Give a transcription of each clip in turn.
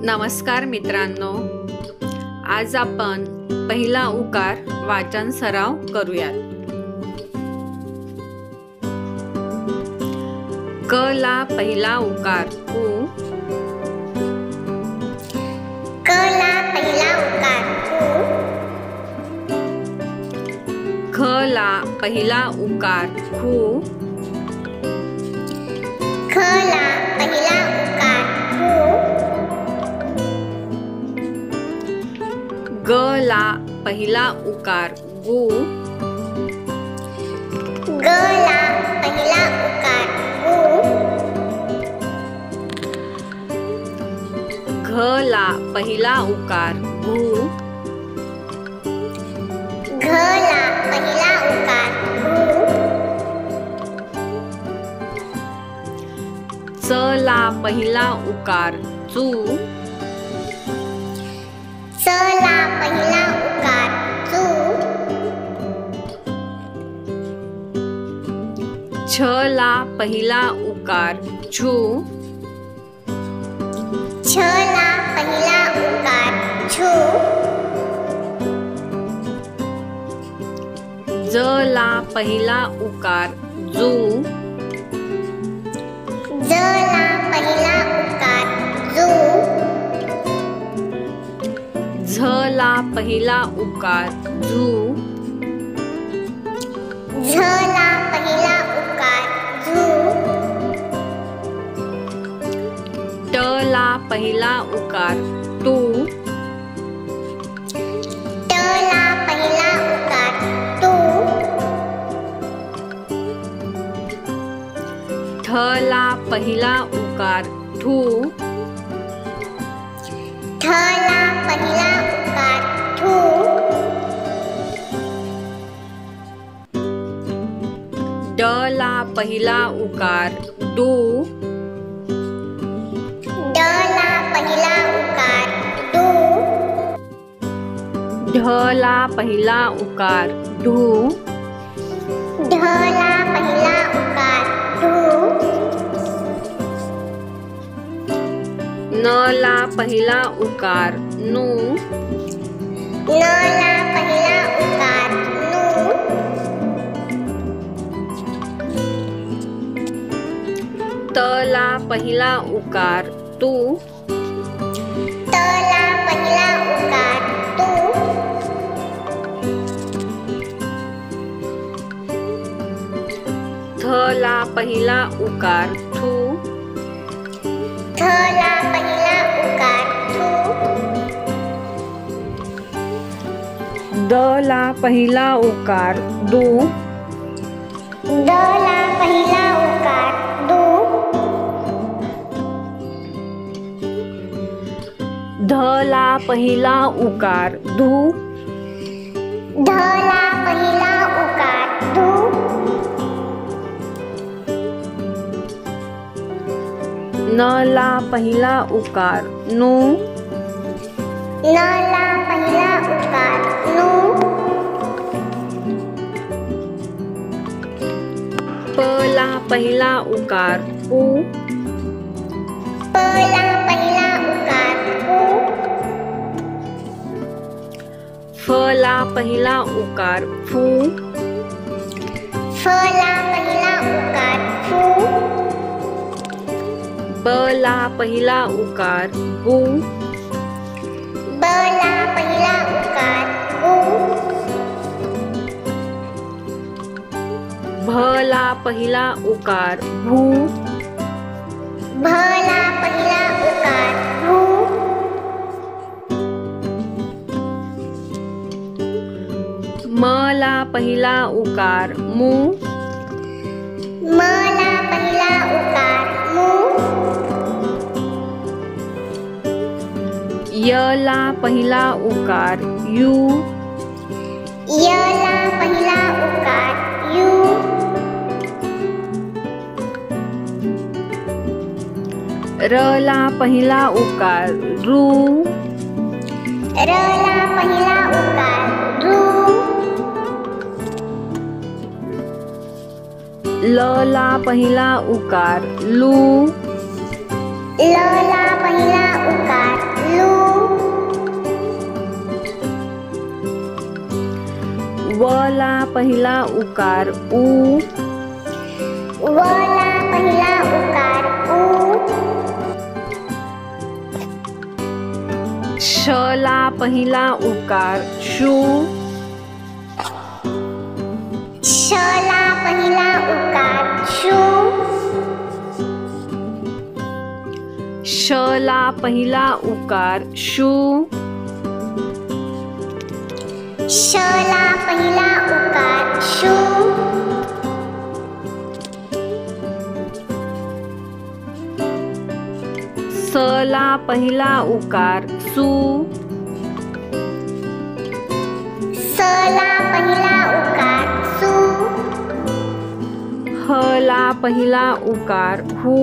नमस्कार मित्रांनो, आज आपण पहिला उकार वाचन सराव करूयात। क ला पहिला उकार उ, क ला पहिला उकार उ, ख ला पहिला उकार खु, ख ला पहिला उकार खु, ग ला पहिला उकार गु, ग ला पहिला उकार गु, घ ला पहिला उकार घु, घ ला पहिला उकार घु, च ला पहिला उकार चु, च ला पहिला उकार चु, छ ला पहिला उकार छु, छ ला पहिला उकार छु, ज ला पहिला उकार जु, ज ला पहिला उकार जु, झ ला पहिला उकार झु, झ ला पहिला उकार झु, ट ला पहिला उकार टू, ट ला पहिला उकार टू, ठ ला पहिला उकार ठू, ठ ला पहिला उकार ठू, ड ला पहिला उकार डू, ड ला पहिला उकार डू, ढ ला पहिला उकार ढू, ढ ला पहिला उकार ढू, न ला पहिला उकार नू, न ला पहिला उकार नू, त ला पहिला उकार तू, त ला पहिला उकार तू, थ ला पहिला उकार थू, थ ला पहिला उकार थू, द ला पहिला उकार दू, द ला पहिला उकार दू, ध ला पहिला उकार धू, ध ला पहिला उकार धू, न ला पहिला उकार नू, न ला पहिला उकार नू, प ला पहिला उकार पू, प ला पहिला उकार पू, फ ला पहिला उकार फू, फ ला पहिला उकार फू, ब ला पहिला उकार बू, ब ला पहिला उकार बू, भ ला पहिला उकार भू, भ ला पहिला उकार भू, म ला पहिला उकार मू, म ला पहिला उकार मू, य ला पहिला उकार यू, य ला पहिला उकार यू, र ला पहिला उकार रू, र ला पहिला उकार रू, ल ला पहिला उकार लू, ल ला पहिला उकार वला पहिला उकार उ. वला पहिला उकार उ. शला पहिला उकार शू. शला पहिला उकार शू. शला पहिला उकार शू. शला पहिला उकार शू. सला पहिला उकार सू. सला पहिला उकार सू. हला पहिला उकार हू.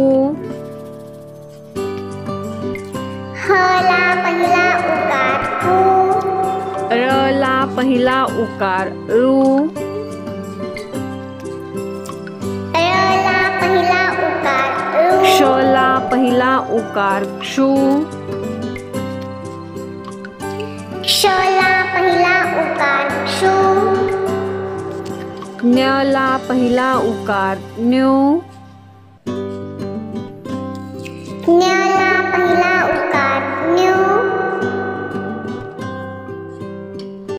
हला पहिला उकार हू. रला पहिला उकार रू. रला पहिला उकार रू. शला पहिला उकार शू. शला पहिला उकार शू. न्यला पहिला उकार न्यू. न्या